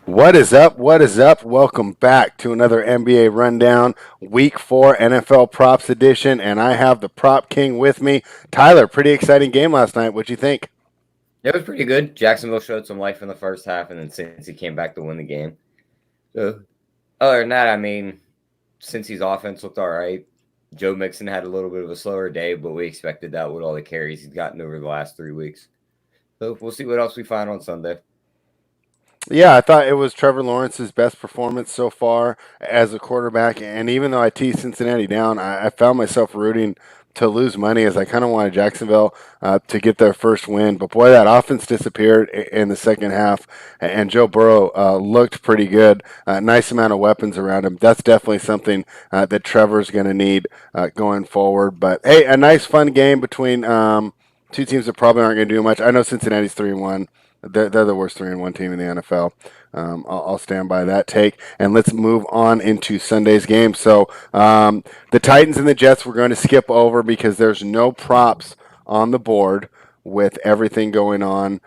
What is up? What is up? Welcome back to another NBA Rundown, Week 4 NFL Props Edition, and I have the Prop King with me. Tyler, pretty exciting game last night. What'd you think? It was pretty good. Jacksonville showed some life in the first half, and then since he came back to win the game. So, other than that, since his offense looked all right, Joe Mixon had a little bit of a slower day, but we expected that with all the carries he's gotten over the last 3 weeks. So we'll see what else we find on Sunday. Yeah, I thought it was Trevor Lawrence's best performance so far as a quarterback, and even though I teased Cincinnati down, I found myself rooting to lose money as I kind of wanted Jacksonville to get their first win. But boy, that offense disappeared in the second half, and Joe Burrow looked pretty good. Nice amount of weapons around him. That's definitely something that Trevor's going to need going forward. But hey, a nice fun game between two teams that probably aren't going to do much. I know Cincinnati's 3-1. They're the worst 3-1 team in the NFL. I'll stand by that take. And let's move on into Sunday's game. So the Titans and the Jets we're going to skip over because there's no props on the board with everything going on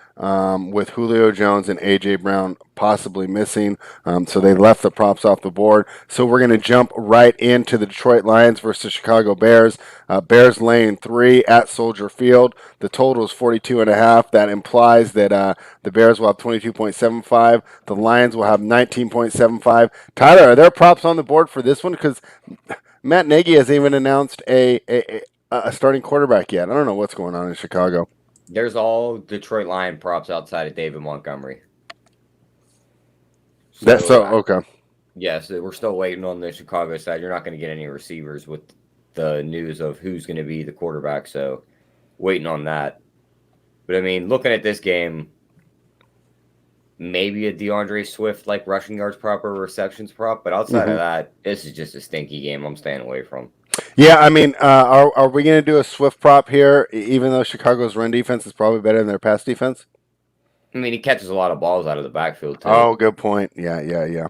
with Julio Jones and A.J. Brown possibly missing. So they left the props off the board. So we're going to jump right into the Detroit Lions versus Chicago Bears. Bears laying 3 at Soldier Field. The total is 42.5. That implies that the Bears will have 22.75. The Lions will have 19.75. Tyler, are there props on the board for this one? Because Matt Nagy hasn't even announced a starting quarterback yet. I don't know what's going on in Chicago. There's all Detroit Lion props outside of David Montgomery. That's so So, okay. yes, we're still waiting on the Chicago side. You're not going to get any receivers with the news of who's going to be the quarterback. So, waiting on that. But looking at this game, maybe a DeAndre Swift like rushing yards prop or receptions prop, but outside hmm of that, this is just a stinky game I'm staying away from. Yeah, I mean, are we going to do a Swift prop here, even though Chicago's run defense is probably better than their pass defense? He catches a lot of balls out of the backfield too. Oh, good point. Yeah.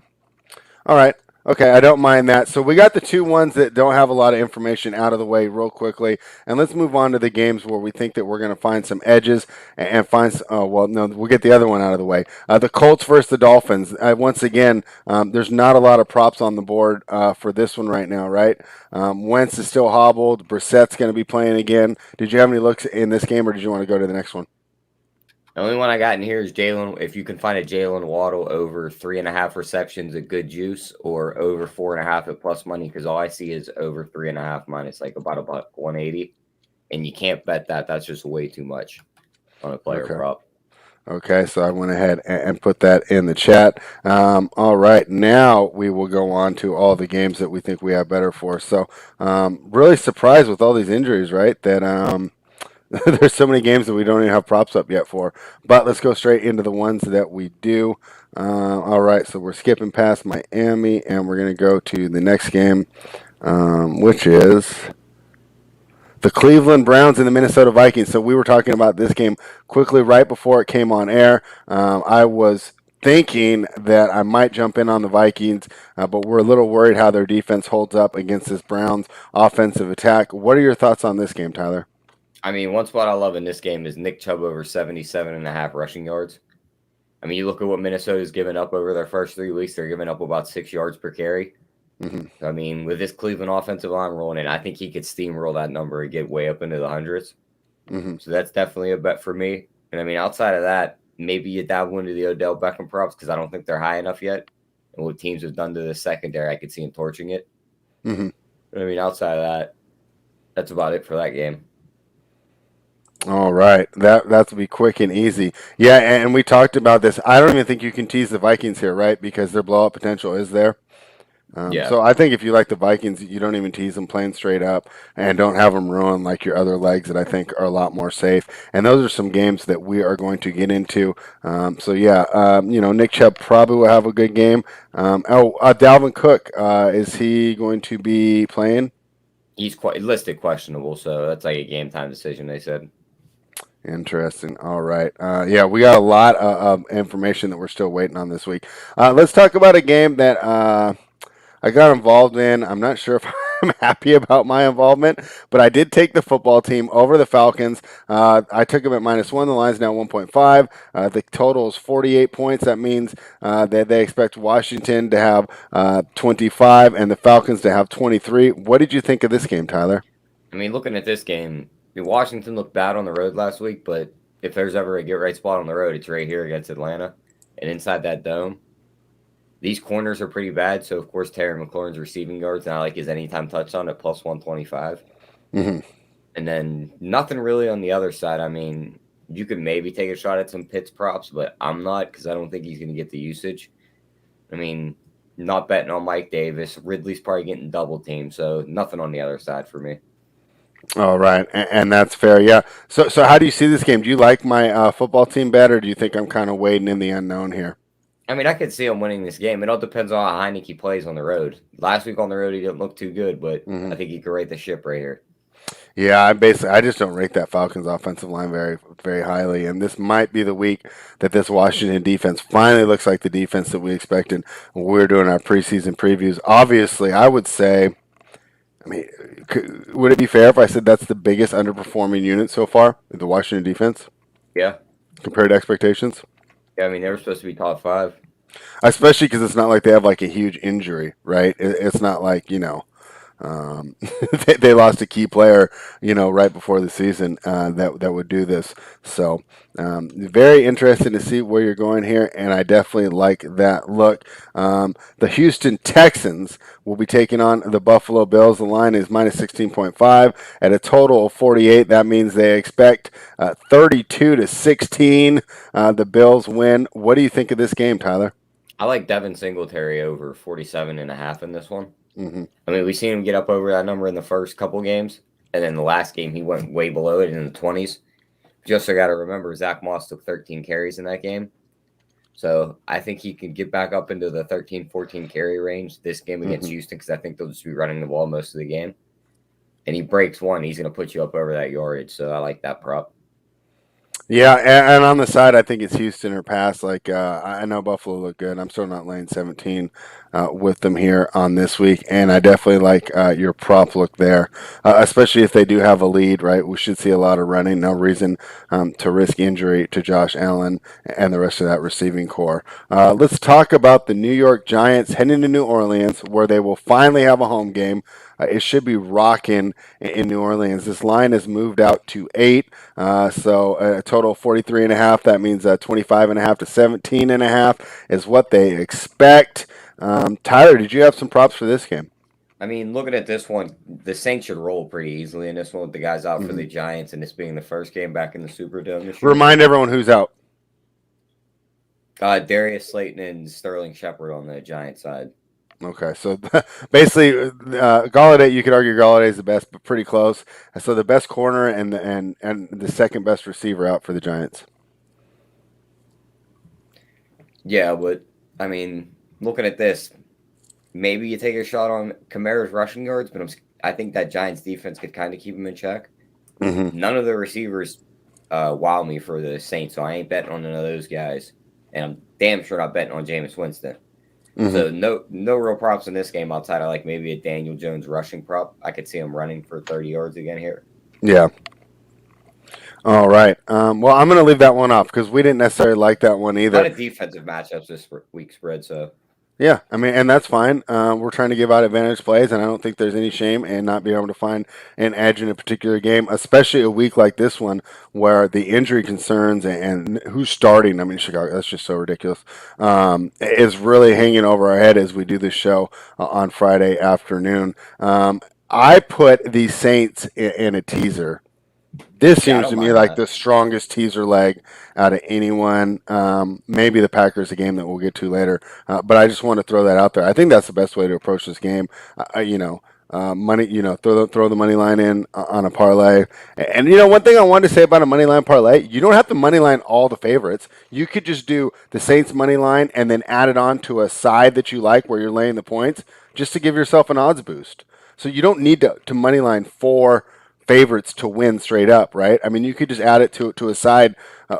All right. Okay, I don't mind that. So we got the two ones that don't have a lot of information out of the way real quickly, and let's move on to the games where we think that we're going to find some edges and find. Well, no, we'll get the other one out of the way. The Colts versus the Dolphins. Once again, there's not a lot of props on the board for this one right now, right? Wentz is still hobbled. Brissett's going to be playing again. Did you have any looks in this game, or did you want to go to the next one? The only one I got in here is Jalen. If you can find a Jalen Waddle over 3.5 receptions at good juice, or over 4.5 at plus money, because all I see is over 3.5 minus like about a buck 180, and you can't bet that. That's just way too much on a player Okay. prop. Okay, so I went ahead and put that in the chat. All right, now we will go on to all the games that we think we have better for. So, really surprised with all these injuries, right? That there's so many games that we don't even have props up yet for. But let's go straight into the ones that we do. All right, so we're skipping past Miami, and we're going to go to the next game, which is the Cleveland Browns and the Minnesota Vikings. So we were talking about this game quickly right before it came on air. I was thinking that I might jump in on the Vikings, but we're a little worried how their defense holds up against this Browns offensive attack. What are your thoughts on this game, Tyler? One spot I love in this game is Nick Chubb over 77.5 rushing yards. You look at what Minnesota's given up over their first 3 weeks. They're giving up about 6 yards per carry. Mm-hmm. With this Cleveland offensive line rolling in, I think he could steamroll that number and get way up into the hundreds. Mm-hmm. So that's definitely a bet for me. And outside of that, maybe you dabble into the Odell Beckham props because I don't think they're high enough yet. And what teams have done to the secondary, I could see them torching it. Mm-hmm. But outside of that, that's about it for that game. All right, that's be quick and easy. Yeah, and we talked about this. I don't even think you can tease the Vikings here, right? Because their blowout potential is there. Yeah. So I think if you like the Vikings, you don't even tease them playing straight up and don't have them ruin like your other legs that I think are a lot more safe. And those are some games that we are going to get into. Nick Chubb probably will have a good game. Dalvin Cook, is he going to be playing? He's quite listed questionable, so that's like a game time decision, they said. Interesting. All right. We got a lot of information that we're still waiting on this week. Let's talk about a game that I got involved in. I'm not sure if I'm happy about my involvement, but I did take the football team over the Falcons. I took them at -1. The line's now 1.5. The total is 48 points. That means that they expect Washington to have 25 and the Falcons to have 23. What did you think of this game, Tyler? I mean, looking at this game, Washington looked bad on the road last week, but if there's ever a get right spot on the road, it's right here against Atlanta and inside that dome. These corners are pretty bad, so of course Terry McLaurin's receiving yards, and I like his anytime touchdown at +125. Mm-hmm. And then nothing really on the other side. I mean, you could maybe take a shot at some Pitts props, but I'm not because I don't think he's going to get the usage. I mean, not betting on Mike Davis. Ridley's probably getting double teamed, so nothing on the other side for me. All right, and that's fair. Yeah. So how do you see this game? Do you like my football team better? Or do you think I'm kind of wading in the unknown here? I mean, I could see him winning this game. It all depends on how Heineke plays on the road. Last week on the road, he didn't look too good, but I think he could right the ship right here. Yeah, I just don't rate that Falcons offensive line very very highly, and this might be the week that this Washington defense finally looks like the defense that we expected when we were doing our preseason previews. Obviously, I would say, I mean, would it be fair if I said that's the biggest underperforming unit so far, the Washington defense, Yeah. compared to expectations? Yeah, I mean, they were supposed to be top 5. Especially because it's not like they have like a huge injury, right? It's not like um, they lost a key player, right before the season that would do this. So very interested to see where you're going here, and I definitely like that look. The Houston Texans will be taking on the Buffalo Bills. The line is -16.5 at a total of 48. That means they expect 32-16. The Bills win. What do you think of this game, Tyler? I like Devin Singletary over 47.5 in this one. Mm-hmm. I mean, we've seen him get up over that number in the first couple games, and then the last game he went way below it in the 20s. Just got to remember, Zach Moss took 13 carries in that game. So I think he can get back up into the 13, 14 carry range this game against Houston because I think they'll just be running the ball most of the game. And he breaks one, he's going to put you up over that yardage. So I like that prop. Yeah, and on the side, I think it's Houston or pass. Like I know Buffalo look good. I'm still not laying 17 with them here on this week, and I definitely like your prop look there, especially if they do have a lead. Right, we should see a lot of running. No reason to risk injury to Josh Allen and the rest of that receiving core. Let's talk about the New York Giants heading to New Orleans, where they will finally have a home game. It should be rocking in New Orleans. This line has moved out to 8, so a total of 43.5. That means 25.5 to 17.5 is what they expect. Tyler, did you have some props for this game? I mean, looking at this one, the Saints should roll pretty easily in this one with the guys out for the Giants, and this being the first game back in the Superdome this year. Remind everyone who's out. Darius Slayton and Sterling Shepard on the Giants side. Okay, so basically, Galladay, you could argue Galladay is the best, but pretty close. So the best corner and the second best receiver out for the Giants. Yeah, but I mean, looking at this, maybe you take a shot on Kamara's rushing yards, but I think that Giants defense could kind of keep him in check. Mm-hmm. None of the receivers wow me for the Saints, so I ain't betting on none of those guys, and I'm damn sure not betting on Jameis Winston. Mm-hmm. So no real props in this game outside of like maybe a Daniel Jones rushing prop. I could see him running for 30 yards again here. Yeah. All right. Well, I'm going to leave that one off because we didn't necessarily like that one either. A lot of defensive matchups this week spread, so. Yeah, I mean, and that's fine. We're trying to give out advantage plays, and I don't think there's any shame in not being able to find an edge in a particular game, especially a week like this one where the injury concerns and who's starting, I mean, Chicago, that's just so ridiculous, is really hanging over our head as we do this show on Friday afternoon. I put the Saints in a teaser. This seems to me like the strongest teaser leg out of anyone. Maybe the Packers, a game that we'll get to later. But I just want to throw that out there. I think that's the best way to approach this game. Money. Throw the money line in on a parlay. And one thing I wanted to say about a money line parlay, you don't have to money line all the favorites. You could just do the Saints money line and then add it on to a side that you like where you're laying the points, just to give yourself an odds boost. So you don't need to money line four favorites to win straight up, right? I mean, you could just add it to a side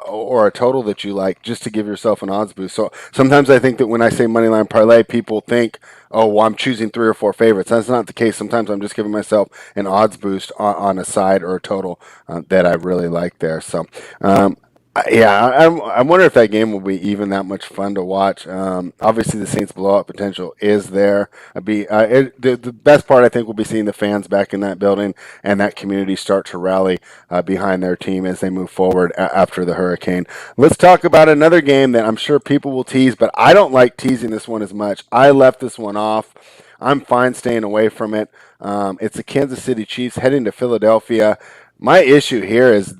or a total that you like just to give yourself an odds boost. So sometimes I think that when I say Moneyline Parlay, people think, oh, well, I'm choosing 3 or 4 favorites. That's not the case. Sometimes I'm just giving myself an odds boost on a side or a total that I really like there. So, yeah, I wonder if that game will be even that much fun to watch. Obviously, the Saints' blowout potential is there. The best part, I think, will be seeing the fans back in that building and that community start to rally behind their team as they move forward after the hurricane. Let's talk about another game that I'm sure people will tease, but I don't like teasing this one as much. I left this one off. I'm fine staying away from it. It's the Kansas City Chiefs heading to Philadelphia. My issue here is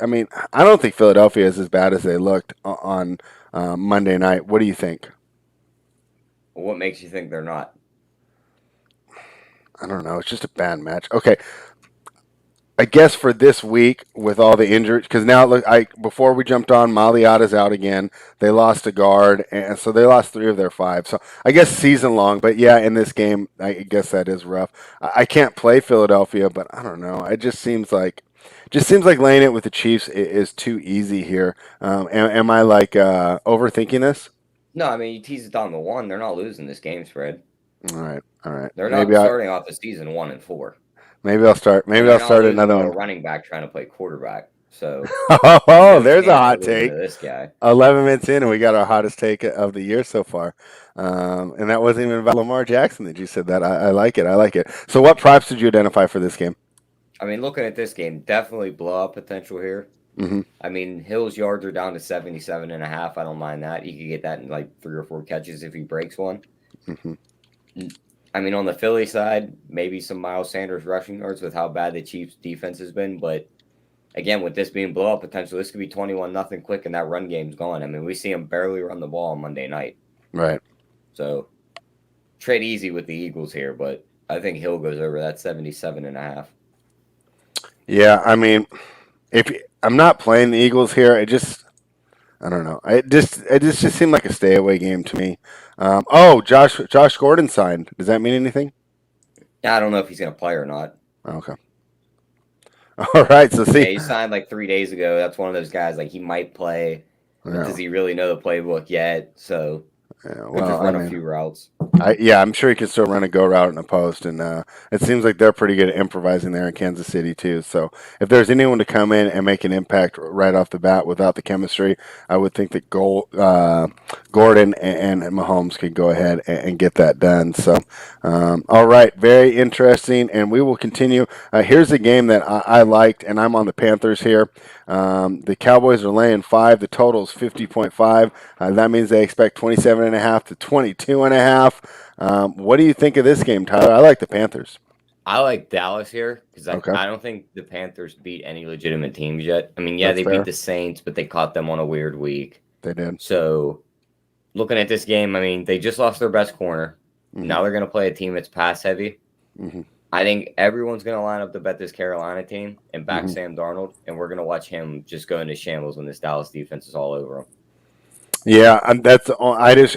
I mean, I don't think Philadelphia is as bad as they looked on Monday night. What do you think? What makes you think they're not? I don't know. It's just a bad match. Okay. I guess for this week with all the injuries, because now look, before we jumped on, Maliata's out again. They lost a guard, and so they lost 3 of their 5. So I guess season long, but yeah, in this game, I guess that is rough. I can't play Philadelphia, but I don't know. It just seems like laying it with the Chiefs is too easy here. Am I like overthinking this? No, I mean, you tease it down to 1. They're not losing this game spread. All right. They're not starting off the season 1-4. Maybe I'll start. Maybe I'll start another one. A running back trying to play quarterback. So there's a hot take. This guy. 11 minutes in, and we got our hottest take of the year so far. And that wasn't even about Lamar Jackson that you said that. I like it. I like it. So what props did you identify for this game? I mean, looking at this game, definitely blowout potential here. Mm-hmm. I mean, Hill's yards are down to 77.5. I don't mind that. You could get that in like 3 or 4 catches if he breaks one. Mm-hmm. I mean, on the Philly side, maybe some Miles Sanders rushing yards with how bad the Chiefs' defense has been. But again, with this being blowout potential, this could be 21-0 quick, and that run game's gone. I mean, we see them barely run the ball on Monday night. Right. So trade easy with the Eagles here, but I think Hill goes over that 77.5. Yeah, I mean, if I'm not playing the Eagles here, I don't know. It just seemed like a stay away game to me. Josh Gordon signed. Does that mean anything? I don't know if he's going to play or not. Okay. All right. So see, he signed like 3 days ago. That's one of those guys. Like he might play. Yeah. Does he really know the playbook yet? So just run a few routes. I'm sure he can still run a go route in a post, and it seems like they're pretty good at improvising there in Kansas City too. So if there's anyone to come in and make an impact right off the bat without the chemistry, I would think that Gordon and Mahomes could go ahead and get that done. So, all right, very interesting, and we will continue. Here's a game that I liked, and I'm on the Panthers here. The Cowboys are laying 5. The total is 50.5. That means they expect 27.5 to 22.5. What do you think of this game, Tyler? I like the Panthers. I like Dallas here because I don't think the Panthers beat any legitimate teams yet. I mean, That's they fair. beat the Saints, but they caught them on a weird week. They did. So looking at this game, I mean, they just lost their best corner. Mm-hmm. Now they're going to play a team that's pass heavy. Mm-hmm. I think everyone's going to line up to bet this Carolina team and back Sam Darnold, and we're going to watch him just go into shambles when this Dallas defense is all over him. Yeah, I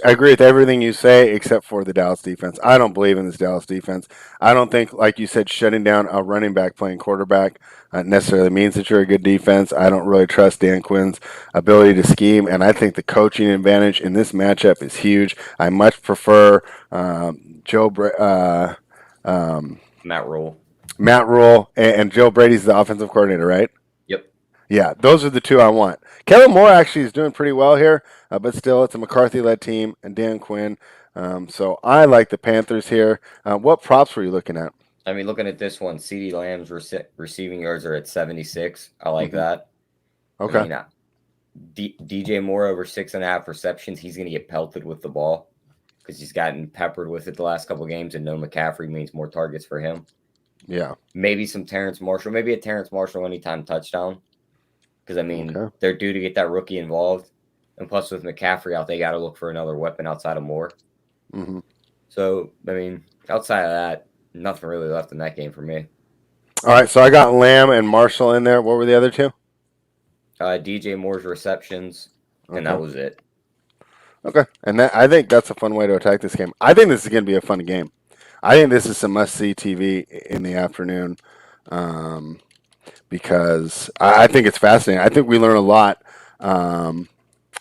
agree with everything you say except for the Dallas defense. I don't believe in this Dallas defense. I don't think, like you said, shutting down a running back playing quarterback necessarily means that you're a good defense. I don't really trust Dan Quinn's ability to scheme, and I think the coaching advantage in this matchup is huge. I much prefer Matt Rule, and Joe Brady's the offensive coordinator, right? Yep. Yeah, those are the 2 I want. Kellen Moore actually is doing pretty well here, but still, it's a McCarthy-led team and Dan Quinn. So I like the Panthers here. What props were you looking at? I mean, looking at this one, CeeDee Lamb's receiving yards are at 76. I like that. Okay. I mean, DJ Moore over 6.5 receptions. He's going to get pelted with the ball because he's gotten peppered with it the last couple of games, and no McCaffrey means more targets for him. Yeah. Maybe some Terrence Marshall. Maybe a Terrence Marshall anytime touchdown. Because, I mean, they're due to get that rookie involved. And plus, with McCaffrey out, they got to look for another weapon outside of Moore. Mm-hmm. So, I mean, outside of that, nothing really left in that game for me. All right, so I got Lamb and Marshall in there. What were the other 2? DJ Moore's receptions, and that was it. Okay, and I think that's a fun way to attack this game. I think this is going to be a fun game. I think this is some must-see TV in the afternoon. because I think it's fascinating. I think we learn a lot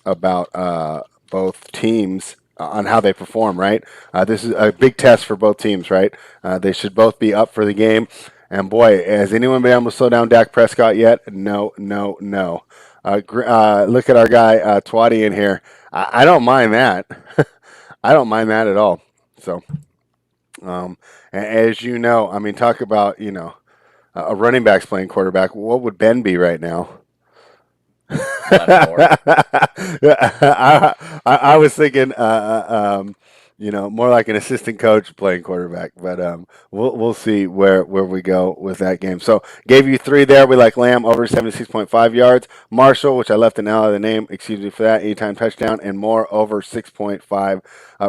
about both teams on how they perform, right? This is a big test for both teams, right? They should both be up for the game. And boy, has anyone been able to slow down Dak Prescott yet? No, no, no. Look at our guy Twatty in here. I don't mind that. I don't mind that at all. So, as you know, I mean, talk about a running back's playing quarterback. What would Ben be right now? Left guard. I was thinking, more like an assistant coach playing quarterback, but we'll see where we go with that game. So gave you three there. We like Lamb over 76.5 yards. Marshall, which I left an L of the name, excuse me for that, anytime touchdown, and more over 6.5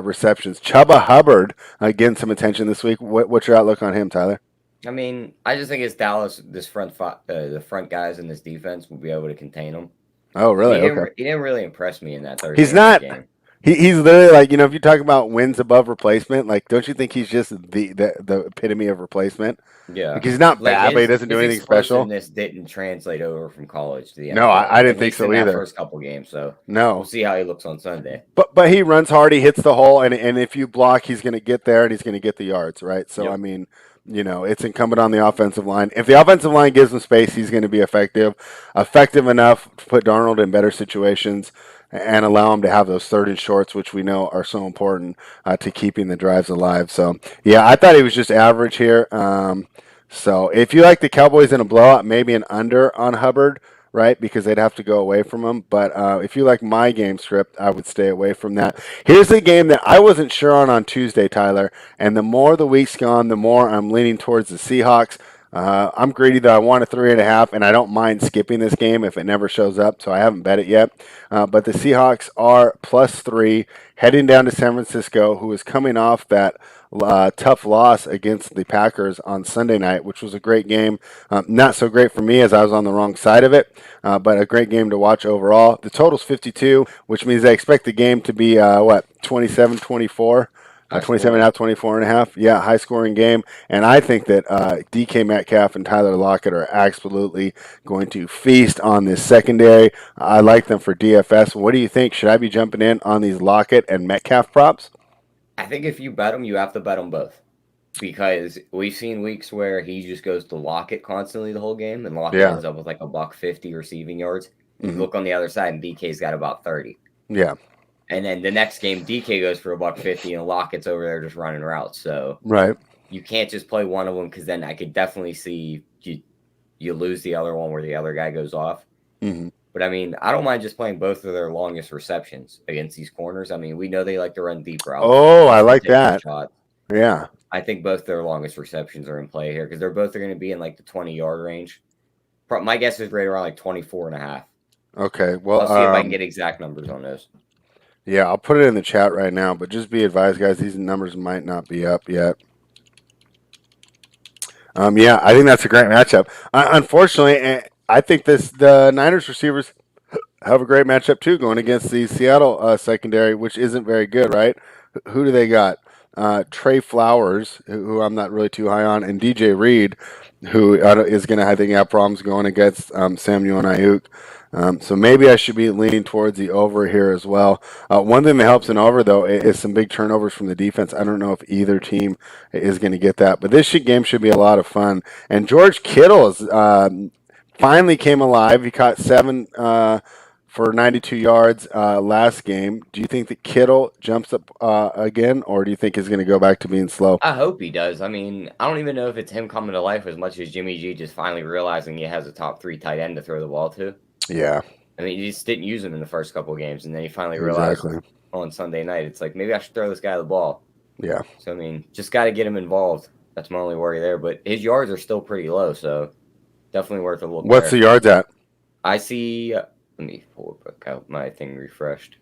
receptions. Chuba Hubbard getting some attention this week. What's your outlook on him, Tyler? I mean, I just think it's Dallas. This the front guys in this defense will be able to contain them. Oh, really? Okay. He didn't really impress me in that Thursday He's not. game. He's literally like, if you talk about wins above replacement, like, don't you think he's just the epitome of replacement? Yeah. Like, he's not bad, but he doesn't do anything special. This didn't translate over from college to the NFL. No, I didn't think so in either. That first couple games, so no, we'll see how he looks on Sunday. But he runs hard, he hits the hole, and if you block, he's going to get there and he's going to get the yards, right? So, yep. I mean, it's incumbent on the offensive line. If the offensive line gives him space, he's going to be effective enough to put Darnold in better situations and allow him to have those third and shorts, which we know are so important to keeping the drives alive. So, yeah, I thought he was just average here. So if you like the Cowboys in a blowout, maybe an under on Hubbard, right, because they'd have to go away from him. But if you like my game script, I would stay away from that. Here's the game that I wasn't sure on Tuesday, Tyler, and the more the week's gone, the more I'm leaning towards the Seahawks. I'm greedy, though. I want a 3.5, and I don't mind skipping this game if it never shows up, so I haven't bet it yet. But the Seahawks are +3, heading down to San Francisco, who is coming off that tough loss against the Packers on Sunday night, which was a great game. Not so great for me as I was on the wrong side of it, but a great game to watch overall. The total's 52, which means I expect the game to be, 27-24? 27.5, 24.5. Yeah, high scoring game. And I think that DK Metcalf and Tyler Lockett are absolutely going to feast on this secondary. I like them for DFS. What do you think? Should I be jumping in on these Lockett and Metcalf props? I think if you bet them, you have to bet them both. Because we've seen weeks where he just goes to Lockett constantly the whole game, and Lockett ends up with like $150 receiving yards. Mm-hmm. Look on the other side, and DK's got about 30. Yeah. And then the next game, DK goes for $150, and Lockett's over there just running routes. So right, you can't just play one of them, because then I could definitely see you lose the other one where the other guy goes off. Mm-hmm. But, I mean, I don't mind just playing both of their longest receptions against these corners. I mean, we know they like to run deep routes. Oh, I like that. Yeah. I think both their longest receptions are in play here, because they're both going to be in, like, the 20-yard range. My guess is right around, like, 24.5. Okay, well, I'll see if I can get exact numbers on those. Yeah, I'll put it in the chat right now, but just be advised, guys, these numbers might not be up yet. Yeah, I think that's a great matchup. Unfortunately, I think the Niners receivers have a great matchup too, going against the Seattle secondary, which isn't very good, right? Who do they got? Trey Flowers, who I'm not really too high on, and DJ Reed, who is going to, I think, have problems going against Samuel and Ayuk. So maybe I should be leaning towards the over here as well. One thing that helps an over, though, is some big turnovers from the defense. I don't know if either team is going to get that. But this game should be a lot of fun. And George Kittle finally came alive. He caught 7 for 92 yards last game. Do you think that Kittle jumps up again, or do you think he's going to go back to being slow? I hope he does. I mean, I don't even know if it's him coming to life as much as Jimmy G just finally realizing he has a top 3 tight end to throw the ball to. Yeah. I mean, he just didn't use him in the first couple of games, and then he finally realized on Sunday night, it's like, maybe I should throw this guy the ball. Yeah. So, I mean, just got to get him involved. That's my only worry there. But his yards are still pretty low, so definitely worth a look. What's the yards at? I see. Let me pull it back out. My thing refreshed.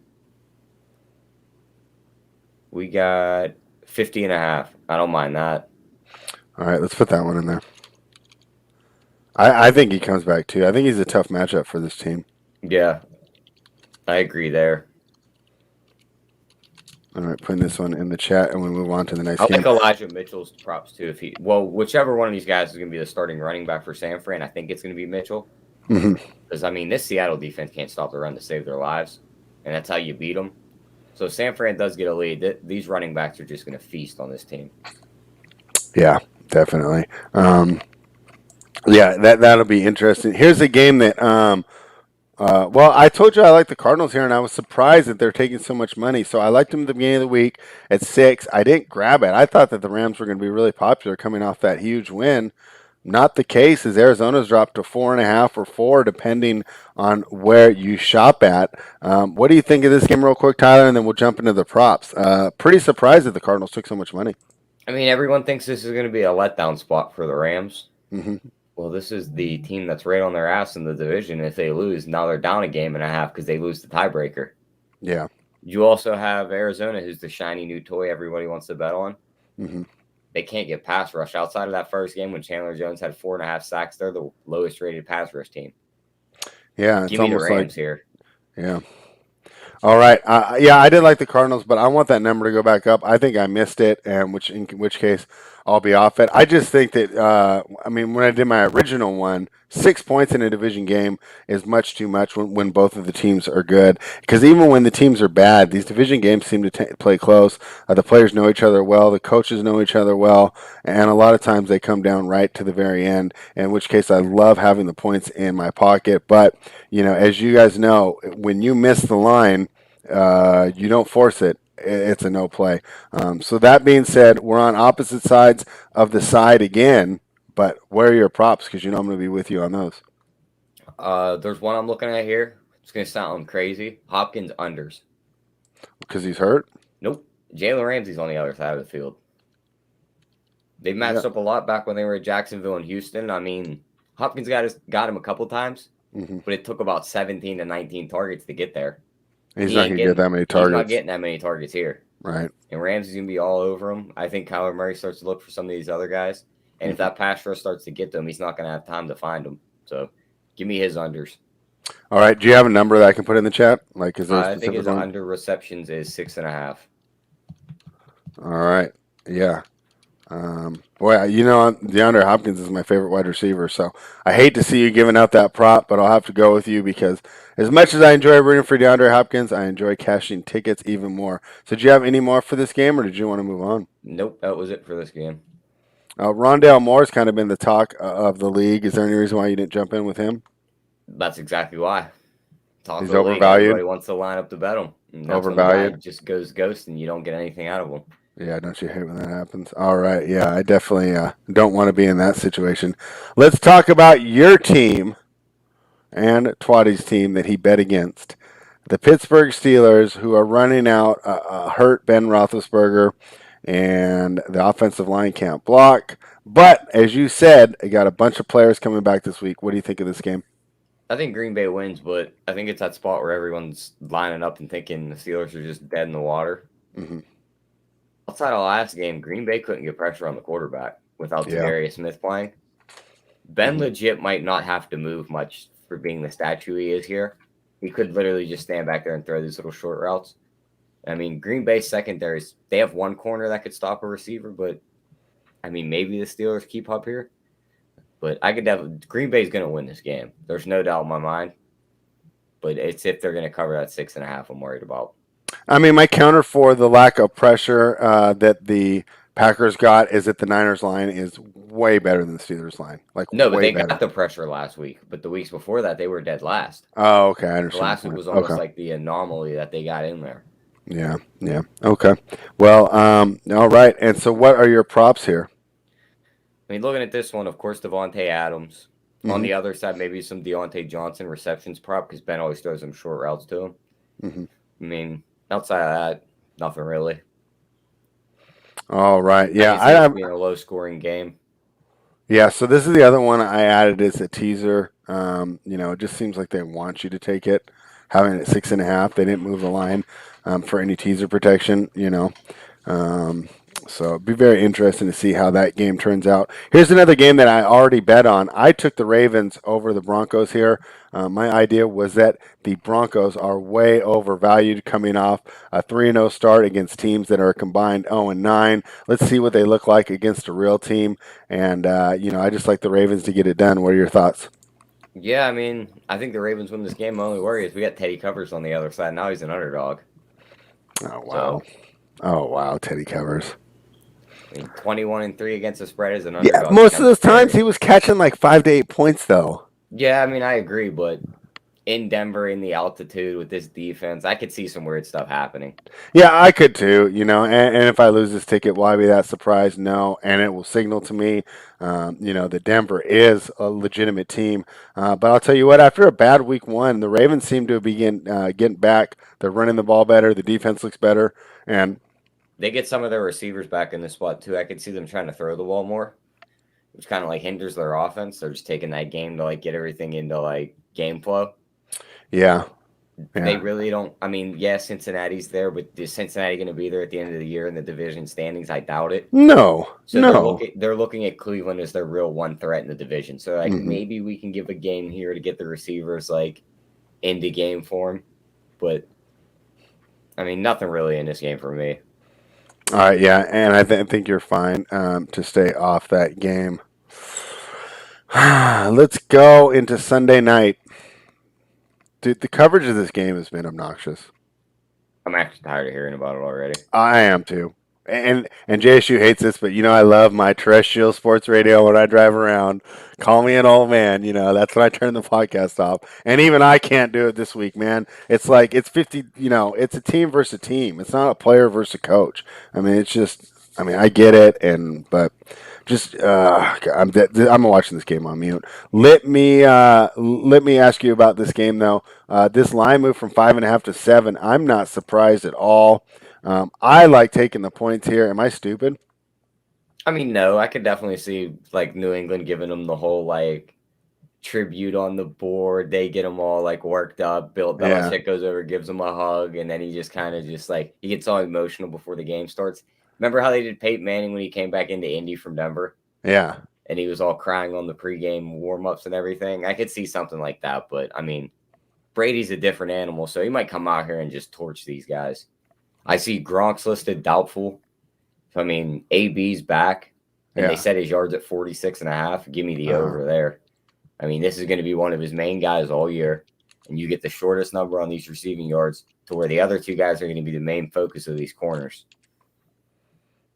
We got 50.5. I don't mind that. All right, let's put that one in there. I think he comes back too. I think he's a tough matchup for this team. Yeah, I agree there. All right, putting this one in the chat, and we move on to the next I game. like Elijah Mitchell's props too. Whichever one of these guys is going to be the starting running back for San Fran, I think it's going to be Mitchell. Because this Seattle defense can't stop the run to save their lives, and that's how you beat them. So if San Fran does get a lead, these running backs are just going to feast on this team. Yeah, definitely. Yeah, that'll be interesting. Here's a game that well, I told you I like the Cardinals here, and I was surprised that they're taking so much money. So I liked them at the beginning of the week at 6. I didn't grab it. I thought that the Rams were going to be really popular coming off that huge win. Not the case, as Arizona's dropped to 4.5 or 4, depending on where you shop at. What do you think of this game, real quick, Tyler? And then we'll jump into the props. Pretty surprised that the Cardinals took so much money. Everyone thinks this is going to be a letdown spot for the Rams. Mm-hmm. Well, this is the team that's right on their ass in the division. If they lose, now they're down a game and a half because they lose the tiebreaker. Yeah. You also have Arizona, who's the shiny new toy everybody wants to bet on. Mm-hmm. They can't get pass rush. Outside of that first game when Chandler Jones had 4.5 sacks, they're the lowest rated pass rush team. Yeah, it's Give me the almost Rams like here. Yeah. All right. Yeah, I did like the Cardinals, but I want that number to go back up. I think I missed it, and in which case I'll be off it. I just think that when I did my original one, 6 points in a division game is much too much when both of the teams are good. Because even when the teams are bad, these division games seem to play close. The players know each other well, the coaches know each other well, and a lot of times they come down right to the very end. In which case, I love having the points in my pocket. But as you guys know, when you miss the line, you don't force it. It's a no play. So that being said, we're on opposite sides of the side again. But where are your props? Because I'm going to be with you on those. There's one I'm looking at here. It's going to sound crazy. Hopkins unders. Because he's hurt? Nope. Jalen Ramsey's on the other side of the field. They matched up a lot back when they were at Jacksonville and Houston. Hopkins got him a couple times, but it took about 17 to 19 targets to get there. He's not going to get that many targets. He's not getting that many targets here. Right. And Ramsey's going to be all over him. I think Kyler Murray starts to look for some of these other guys. And if that pass rush starts to get them, he's not going to have time to find them. So give me his unders. All right. Do you have a number that I can put in the chat? Is there I think his under receptions is 6.5. All right. Yeah. DeAndre Hopkins is my favorite wide receiver, so I hate to see you giving out that prop, but I'll have to go with you because as much as I enjoy rooting for DeAndre Hopkins, I enjoy cashing tickets even more. So did you have any more for this game, or did you want to move on? Nope, that was it for this game. Rondale Moore's kind of been the talk of the league. Is there any reason why you didn't jump in with him? That's exactly why. He's overvalued. Everybody wants to line up to bet him. Overvalued. Just goes ghost, and you don't get anything out of him. Yeah, don't you hate when that happens? All right, yeah, I definitely don't want to be in that situation. Let's talk about your team and Twatty's team that he bet against. The Pittsburgh Steelers, who are running out hurt Ben Roethlisberger, and the offensive line can't block. But, as you said, they got a bunch of players coming back this week. What do you think of this game? I think Green Bay wins, but I think it's that spot where everyone's lining up and thinking the Steelers are just dead in the water. Mm-hmm. Outside of last game, Green Bay couldn't get pressure on the quarterback without Devarius Smith playing. Ben legit might not have to move much for being the statue he is here. He could literally just stand back there and throw these little short routes. Green Bay secondaries, they have one corner that could stop a receiver, but maybe the Steelers keep up here. But Green Bay's going to win this game. There's no doubt in my mind. But it's if they're going to cover that 6.5 I'm worried about. My counter for the lack of pressure that the Packers got is that the Niners line is way better than the Steelers line. No, but they got the pressure last week. But the weeks before that, they were dead last. Oh, okay. I understand. The last week was almost like the anomaly that they got in there. Yeah. Okay. Well, all right. And so what are your props here? Looking at this one, of course, Devontae Adams. Mm-hmm. On the other side, maybe some Deontay Johnson receptions prop because Ben always throws some short routes to him. Mm-hmm. Outside of that, nothing really. All right. Yeah. I being a low-scoring game. Yeah, so this is the other one I added as a teaser. It just seems like they want you to take it. Having it 6.5, they didn't move the line for any teaser protection. So it'd be very interesting to see how that game turns out. Here's another game that I already bet on. I took the Ravens over the Broncos here. My idea was that the Broncos are way overvalued coming off a 3-0 start against teams that are combined 0-9. Let's see what they look like against a real team. And, I just like the Ravens to get it done. What are your thoughts? Yeah, I mean, I think the Ravens win this game. My only worry is we got Teddy Covers on the other side. Now he's an underdog. Oh, wow. So, Oh, wow. Teddy Covers. I mean, 21-3 against the spread as an Yeah, underdog. most of those times he was catching like 5 to 8 points, though. Yeah, I mean, I agree, but in Denver, in the altitude with this defense, I could see some weird stuff happening. Yeah, I could too, and if I lose this ticket, will I be that surprised? No, and it will signal to me, that Denver is a legitimate team. But I'll tell you what, after a bad week one, the Ravens seem to begin getting back. They're running the ball better. The defense looks better, and They get some of their receivers back in the spot, too. I could see them trying to throw the ball more, which kind of like hinders their offense. They're just taking that game to like get everything into like game flow. yeah. They really don't. I mean, yeah, Cincinnati's there, but is Cincinnati going to be there at the end of the year in the division standings? I doubt it. No, So no. they're looking at Cleveland as their real one threat in the division. So like maybe we can give a game here to get the receivers like into game form, but I mean nothing really in this game for me. All right, yeah, and I think you're fine to stay off that game. Let's go into Sunday night. Dude, the coverage of this game has been obnoxious. I'm actually tired of hearing about it already. I am too. And JSU hates this, but I love my terrestrial sports radio when I drive around. Call me an old man, that's when I turn the podcast off. And even I can't do it this week, man. It's like it's 50, it's a team versus a team. It's not a player versus a coach. I mean, I get it, but just I'm watching this game on mute. Let me ask you about this game though. This line moved from 5.5 to 7. I'm not surprised at all. I like taking the points here. Am I stupid? I mean, no, I could definitely see like New England giving them the whole like tribute on the board. They get them all like worked up. Bill Belichick goes over, gives them a hug, and then he just kind of just like he gets all emotional before the game starts. Remember how they did Peyton Manning when he came back into Indy from Denver? Yeah. And he was all crying on the pregame warm-ups and everything. I could see something like that, but I mean, Brady's a different animal, so he might come out here and just torch these guys. I see Gronk's listed doubtful. So, I mean, AB's back, and they set his yards at 46.5. Give me the over there. I mean, this is going to be one of his main guys all year, and you get the shortest number on these receiving yards to where the other two guys are going to be the main focus of these corners.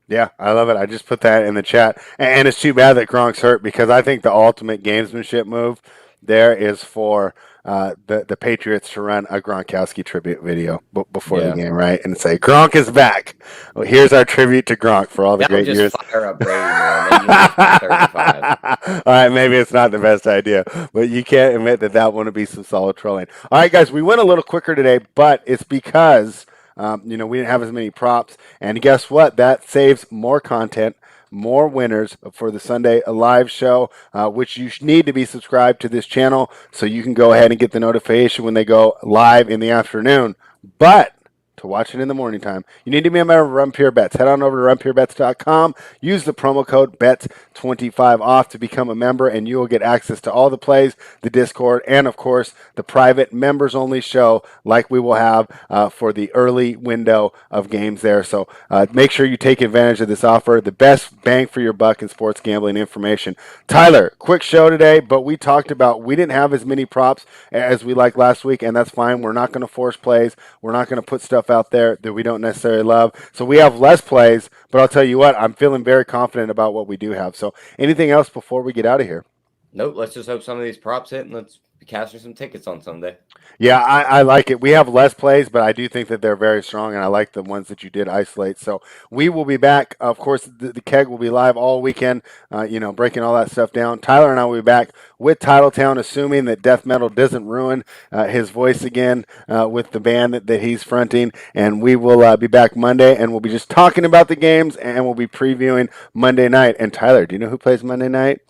Yeah, I love it. I just put that in the chat. And it's too bad that Gronk's hurt because I think the ultimate gamesmanship move there is for the Patriots to run a Gronkowski tribute video before the game, right? And say, Gronk is back. Well, here's our tribute to Gronk for all the great years. Fire up Brady, man. 35. All right, maybe it's not the best idea, but you can't admit that wouldn't be some solid trolling. All right, guys, we went a little quicker today, but it's because we didn't have as many props. And guess what? That saves more content, more winners for the Sunday live show, which you need to be subscribed to this channel so you can go ahead and get the notification when they go live in the afternoon. But to watch it in the morning time, you need to be a member of Run Pure Bets. Head on over to runpurebets.com. Use the promo code BETS25 off to become a member, and you will get access to all the plays, the Discord, and, of course, the private members-only show like we will have for the early window of games there. So make sure you take advantage of this offer. The best bang for your buck in sports gambling information. Tyler, quick show today, but we talked about we didn't have as many props as we like last week, and that's fine. We're not going to force plays. We're not going to put stuff out there that we don't necessarily love. So we have less plays, but I'll tell you what, I'm feeling very confident about what we do have. So anything else before we get out of here? Nope. Let's just hope some of these props hit and let's be cashing some tickets on Sunday. Yeah, I like it. We have less plays, but I do think that they're very strong, and I like the ones that you did isolate. So we will be back. Of course, the keg will be live all weekend, breaking all that stuff down. Tyler and I will be back with Titletown, assuming that death metal doesn't ruin his voice again with the band that he's fronting. And we will be back Monday, and we'll be just talking about the games, and we'll be previewing Monday night. And Tyler, do you know who plays Monday night?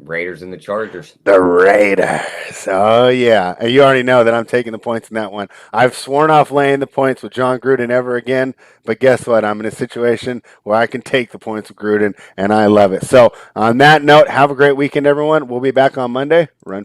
Raiders and the Chargers. The Raiders. Oh, yeah. And you already know that I'm taking the points in that one. I've sworn off laying the points with John Gruden ever again. But guess what? I'm in a situation where I can take the points with Gruden, and I love it. So, on that note, have a great weekend, everyone. We'll be back on Monday. Run.